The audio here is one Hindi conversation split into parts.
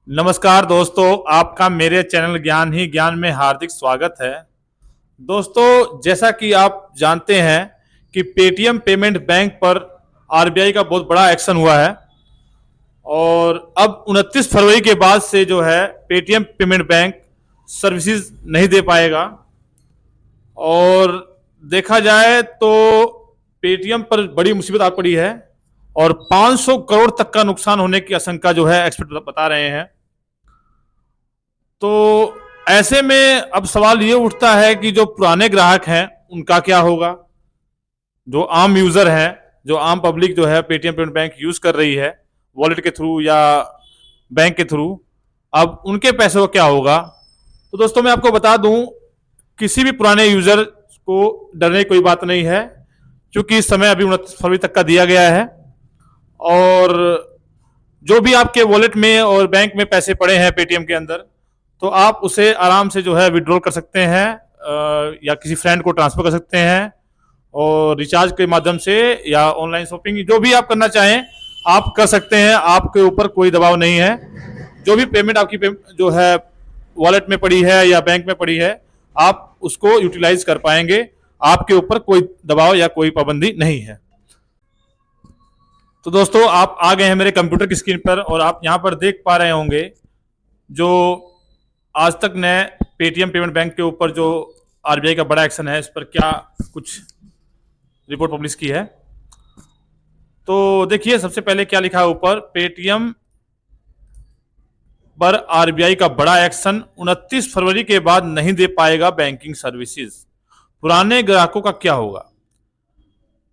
नमस्कार दोस्तों, आपका मेरे चैनल ज्ञान ही ज्ञान में हार्दिक स्वागत है। दोस्तों, जैसा कि आप जानते हैं कि पेटीएम पेमेंट बैंक पर आरबीआई का बहुत बड़ा एक्शन हुआ है और अब 29 फरवरी के बाद से जो है पेटीएम पेमेंट बैंक सर्विसेज नहीं दे पाएगा। और देखा जाए तो पेटीएम पर बड़ी मुसीबत आ पड़ी है और 500 करोड़ तक का नुकसान होने की आशंका जो है एक्सपर्ट बता रहे हैं। तो ऐसे में अब सवाल ये उठता है कि जो पुराने ग्राहक हैं उनका क्या होगा। जो आम यूजर है, जो आम पब्लिक जो है पेटीएम पेमेंट बैंक यूज कर रही है वॉलेट के थ्रू या बैंक के थ्रू, अब उनके पैसों का क्या होगा। तो दोस्तों, मैं आपको बता दूं, किसी भी पुराने यूजर को डरने की कोई बात नहीं है, क्योंकि इस समय अभी 29 फरवरी तक का दिया गया है और जो भी आपके वॉलेट में और बैंक में पैसे पड़े हैं पेटीएम के अंदर, तो आप उसे आराम से जो है विड्रॉल कर सकते हैं या किसी फ्रेंड को ट्रांसफर कर सकते हैं और रिचार्ज के माध्यम से या ऑनलाइन शॉपिंग जो भी आप करना चाहें आप कर सकते हैं। आपके ऊपर कोई दबाव नहीं है। जो भी पेमेंट आपकी जो है वॉलेट में पड़ी है या बैंक में पड़ी है, आप उसको यूटिलाइज कर पाएंगे। आपके ऊपर कोई दबाव या कोई पाबंदी नहीं है। तो दोस्तों, आप आ गए हैं मेरे कंप्यूटर की स्क्रीन पर और आप यहां पर देख पा रहे होंगे जो आज तक ने पेटीएम पेमेंट बैंक के ऊपर जो आरबीआई का बड़ा एक्शन है, इस पर क्या कुछ रिपोर्ट पब्लिश की है। तो देखिए, सबसे पहले क्या लिखा है ऊपर, पेटीएम पर आरबीआई का बड़ा एक्शन, 29 फरवरी के बाद नहीं दे पाएगा बैंकिंग सर्विसेज, पुराने ग्राहकों का क्या होगा।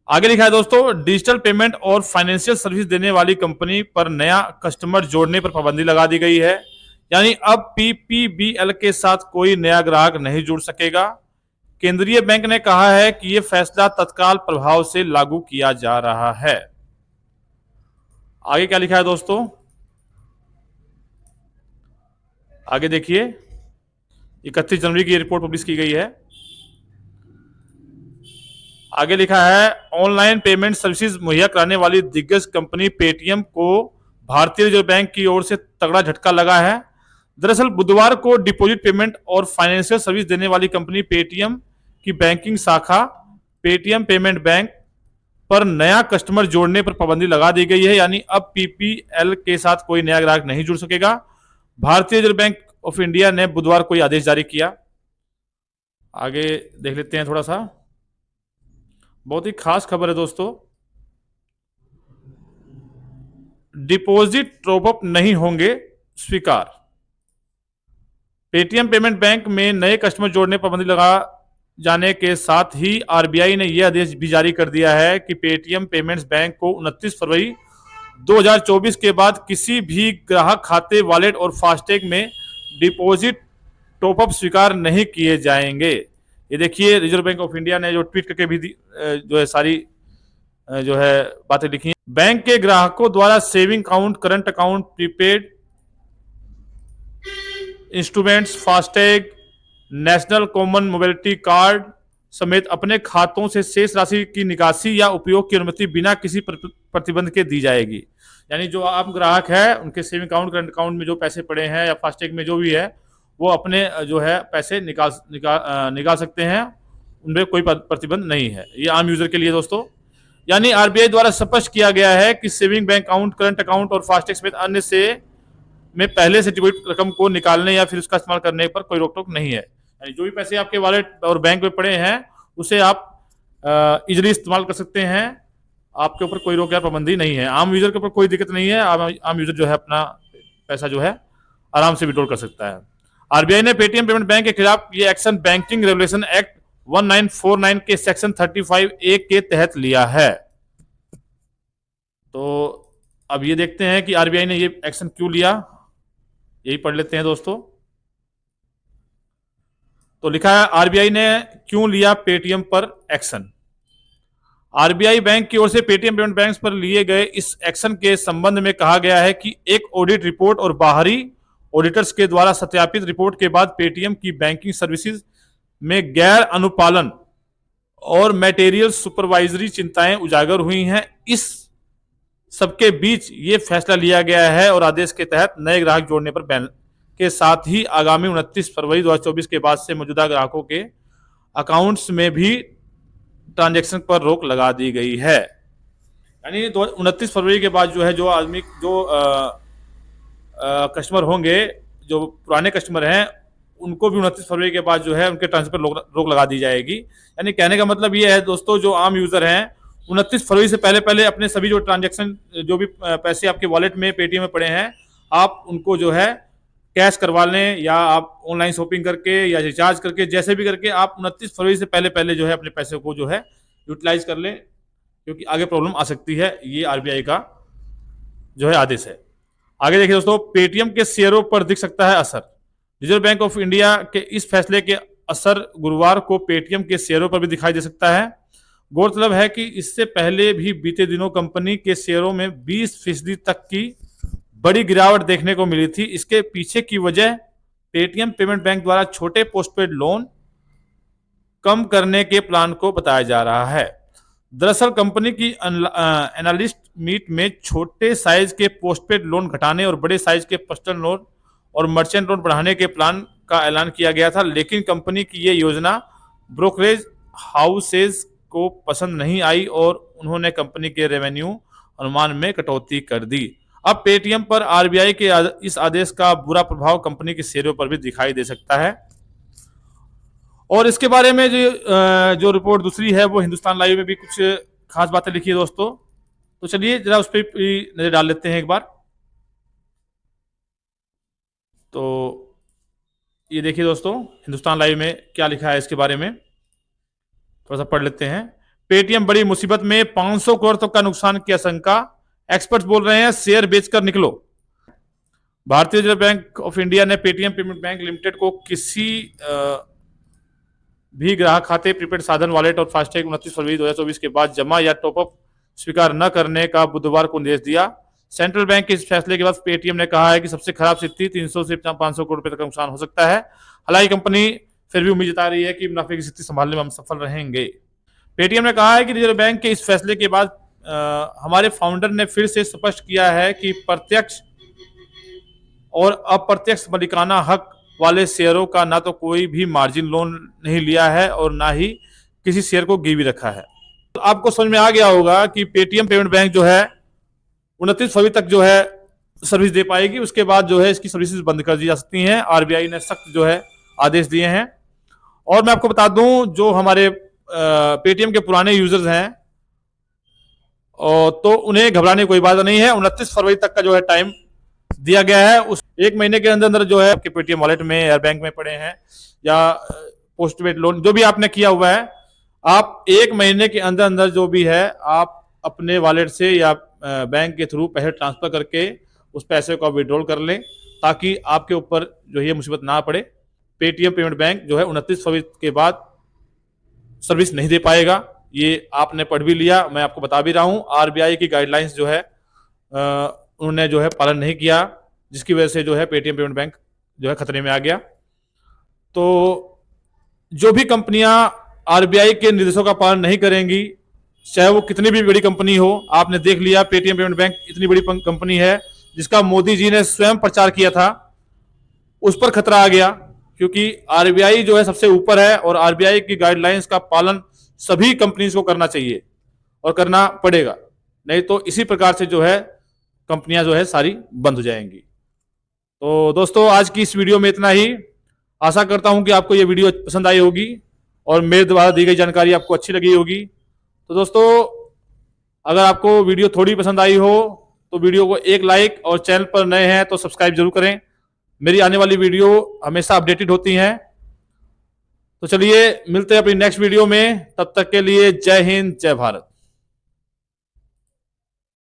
आगे लिखा है दोस्तों, डिजिटल पेमेंट और फाइनेंशियल सर्विस देने वाली कंपनी पर नया कस्टमर जोड़ने पर पाबंदी लगा दी गई है। यानी अब पीपीबीएल के साथ कोई नया ग्राहक नहीं जुड़ सकेगा। केंद्रीय बैंक ने कहा है कि यह फैसला तत्काल प्रभाव से लागू किया जा रहा है। आगे क्या लिखा है दोस्तों, आगे देखिए, 31 जनवरी की रिपोर्ट पब्लिश की गई है। आगे लिखा है, ऑनलाइन पेमेंट सर्विसेज मुहैया कराने वाली दिग्गज कंपनी पेटीएम को भारतीय रिजर्व बैंक की ओर से तगड़ा झटका लगा है। दरअसल बुधवार को डिपॉजिट पेमेंट और फाइनेंशियल सर्विस देने वाली कंपनी पेटीएम की बैंकिंग शाखा पेटीएम पेमेंट बैंक पर नया कस्टमर जोड़ने पर पाबंदी लगा दी गई है। यानी अब पीपीएल के साथ कोई नया ग्राहक नहीं जुड़ सकेगा। भारतीय रिजर्व बैंक ऑफ इंडिया ने बुधवार को यह आदेश जारी किया। आगे देख लेते हैं थोड़ा सा, बहुत ही खास खबर है दोस्तों। डिपॉजिट टॉपअप नहीं होंगे स्वीकार। पेटीएम पेमेंट बैंक में नए कस्टमर जोड़ने पर पाबंदी लगा जाने के साथ ही आरबीआई ने यह आदेश भी जारी कर दिया है कि पेटीएम पेमेंट्स बैंक को 29 फरवरी 2024 के बाद किसी भी ग्राहक खाते, वॉलेट और फास्टैग में डिपॉजिट टॉपअप स्वीकार नहीं किए जाएंगे। ये देखिए, रिजर्व बैंक ऑफ इंडिया ने जो ट्वीट करके भी जो है सारी जो है बातें लिखी हैं। बैंक के ग्राहकों द्वारा saving account, current account, prepaid instruments, FASTag, national common mobility card समेत अपने खातों से शेष राशि की निकासी या उपयोग की अनुमति बिना किसी प्रतिबंध के दी जाएगी। यानी जो आप ग्राहक है, उनके सेविंग अकाउंट, करंट अकाउंट में जो पैसे पड़े हैं या फास्टैग में जो भी है, वो अपने जो है पैसे निकाल सकते हैं। उनमें कोई प्रतिबंध नहीं है। ये आम यूजर के लिए दोस्तों। यानी आरबीआई द्वारा स्पष्ट किया गया है कि saving bank account, current account और फास्टैग समेत अन्य से में पहले से डिपॉजिट रकम को निकालने या फिर उसका इस्तेमाल करने पर कोई रोक टोक नहीं है। यानी जो भी पैसे आपके वॉलेट और बैंक में पड़े हैं उसे आप इजीली इस्तेमाल कर सकते हैं। आपके ऊपर कोई रोक या पाबंदी नहीं है। आम यूजर के ऊपर कोई दिक्कत नहीं है। आम यूजर जो है अपना पैसा जो है आराम से विड्रॉल कर सकता है। आरबीआई ने पेटीएम पेमेंट बैंक के खिलाफ ये एक्शन बैंकिंग रेगुलेशन एक्ट 1949 के सेक्शन 35A के तहत लिया है। तो अब ये देखते हैं कि आरबीआई ने ये एक्शन क्यों लिया, यही पढ़ लेते हैं दोस्तों। तो लिखा है, आरबीआई ने क्यों लिया पेटीएम पर एक्शन। आरबीआई बैंक की ओर से पेटीएम पेमेंट बैंक पर लिए गए इस एक्शन के संबंध में कहा गया है कि एक ऑडिट रिपोर्ट और बाहरी ऑडिटर्स के द्वारा सत्यापित रिपोर्ट के बाद पेटीएम की बैंकिंग सर्विसेज में गैर अनुपालन और मटेरियल सुपरवाइजरी चिंताएं उजागर हुई हैं। इस सबके बीच ये फैसला लिया गया है और आदेश के तहत नए ग्राहक जोड़ने पर बैन के साथ ही आगामी 29 फरवरी 2024 के बाद से मौजूदा ग्राहकों के अकाउंट्स में भी ट्रांजैक्शन पर रोक लगा दी गई है। यानी 29 फरवरी के बाद जो है, जो आदमी जो कस्टमर होंगे, जो पुराने कस्टमर हैं, उनको भी 29 फरवरी के बाद जो है उनके ट्रांसफर पर रोक लगा दी जाएगी। यानी कहने का मतलब ये है दोस्तों, जो आम यूजर हैं 29 फरवरी से पहले पहले अपने सभी जो ट्रांजैक्शन, जो भी पैसे आपके वॉलेट में पेटीएम में पड़े हैं, आप उनको जो है कैश करवा लें, या आप ऑनलाइन शॉपिंग करके या रिचार्ज करके, जैसे भी करके आप 29 फरवरी से पहले पहले जो है अपने पैसे को जो है यूटिलाइज कर लें, क्योंकि आगे प्रॉब्लम आ सकती है। ये आरबीआई का जो है आदेश है। आगे देखिए दोस्तों, पेटीएम के शेयरों पर दिख सकता है असर। रिजर्व बैंक ऑफ इंडिया के इस फैसले के असर गुरुवार को पेटीएम के शेयरों पर भी दिखाई दे सकता है। गौरतलब है कि इससे पहले भी बीते दिनों कंपनी के शेयरों में 20% तक की बड़ी गिरावट देखने को मिली थी। इसके पीछे की वजह पेटीएम पेमेंट बैंक द्वारा छोटे पोस्टपेड लोन कम करने के प्लान को बताया जा रहा है। दरअसल कंपनी की एनालिस्ट मीट में छोटे साइज के पोस्टपेड लोन घटाने और बड़े साइज के पर्सनल लोन और मर्चेंट लोन बढ़ाने के प्लान का ऐलान किया गया था, लेकिन कंपनी की ये योजना ब्रोकरेज हाउसेज को पसंद नहीं आई और उन्होंने कंपनी के रेवेन्यू अनुमान में कटौती कर दी। अब पेटीएम पर आरबीआई के इस आदेश का बुरा प्रभाव कंपनी के शेयरों पर भी दिखाई दे सकता है। और इसके बारे में जो रिपोर्ट दूसरी है, वो हिंदुस्तान लाइव में भी कुछ खास बातें लिखी है दोस्तों। तो चलिए जरा उस पर नजर डाल लेते हैं एक बार। तो ये देखिए दोस्तों, हिंदुस्तान लाइव में क्या लिखा है इसके बारे में, थोड़ा सा पढ़ लेते हैं। पेटीएम बड़ी मुसीबत में, 500 करोड़ तक का नुकसान की आशंका, एक्सपर्ट्स बोल रहे हैं शेयर बेचकर निकलो। भारतीय रिजर्व बैंक ऑफ इंडिया ने पेटीएम पेमेंट बैंक लिमिटेड को किसी भी ग्राहक खाते, प्रीपेड साधन, वॉलेट और फास्टैग 29 फरवरी 2024 के बाद जमा या टॉपअप स्वीकार न करने का बुधवार को निर्देश दिया। सेंट्रल बैंक के इस फैसले के बाद पेटीएम ने कहा है कि सबसे खराब स्थिति 300 से 500 करोड़ रुपए तक का नुकसान हो सकता है। हालांकि कंपनी फिर भी उम्मीद जता रही है कि मुनाफे की स्थिति संभालने में हम सफल रहेंगे। पेटीएम ने कहा है कि रिजर्व बैंक के इस फैसले के बाद हमारे फाउंडर ने फिर से स्पष्ट किया है कि प्रत्यक्ष और अप्रत्यक्ष मालिकाना हक वाले शेयरों का ना तो कोई भी मार्जिन लोन नहीं लिया है और ना ही किसी शेयर को गिरवी रखा है। तो आपको समझ में आ गया होगा कि पेटीएम पेमेंट बैंक जो है 29 फरवरी तक जो है सर्विस दे पाएगी, उसके बाद जो है इसकी सर्विसेज बंद कर दी जा सकती हैं। आरबीआई ने सख्त जो है आदेश दिए हैं। और मैं आपको बता दूं, जो हमारे पेटीएम के पुराने यूजर्स हैं तो उन्हें घबराने की कोई बात नहीं है। 29 फरवरी तक का जो है टाइम दिया गया है। उस एक महीने के अंदर अंदर जो है आपके पेटीएम वॉलेट में या बैंक में पड़े हैं या पोस्टपेड लोन जो भी आपने किया हुआ है, आप एक महीने के अंदर अंदर जो भी है आप अपने वॉलेट से या बैंक के थ्रू पैसे ट्रांसफर करके उस पैसे को विड्रॉल कर लें, ताकि आपके ऊपर जो है मुसीबत ना पड़े। पेटीएम पेमेंट बैंक जो है 29 फरवरी के बाद सर्विस नहीं दे पाएगा। ये आपने पढ़ भी लिया, मैं आपको बता भी रहा हूं। आरबीआई की गाइडलाइंस जो है उन्होंने जो है पालन नहीं किया, जिसकी वजह से जो है पेटीएम पेमेंट बैंक जो है खतरे में आ गया। तो जो भी कंपनियां आरबीआई के निर्देशों का पालन नहीं करेंगी, चाहे वो कितनी भी बड़ी कंपनी हो, आपने देख लिया पेटीएम पेमेंट बैंक इतनी बड़ी कंपनी है जिसका मोदी जी ने स्वयं प्रचार किया था, उस पर खतरा आ गया। क्योंकि आरबीआई जो है सबसे ऊपर है और आरबीआई की गाइडलाइंस का पालन सभी कंपनीज को करना चाहिए और करना पड़ेगा, नहीं तो इसी प्रकार से जो है कंपनियां जो है सारी बंद हो जाएंगी। तो दोस्तों आज की इस वीडियो में इतना ही। आशा करता हूं कि आपको ये वीडियो पसंद आई होगी और मेरे द्वारा दी गई जानकारी आपको अच्छी लगी होगी। तो दोस्तों अगर आपको वीडियो थोड़ी पसंद आई हो तो वीडियो को एक लाइक, और चैनल पर नए हैं तो सब्सक्राइब जरूर करें। मेरी आने वाली वीडियो हमेशा अपडेटेड होती हैं। तो चलिए मिलते हैं अपनी नेक्स्ट वीडियो में, तब तक के लिए जय हिंद, जय भारत।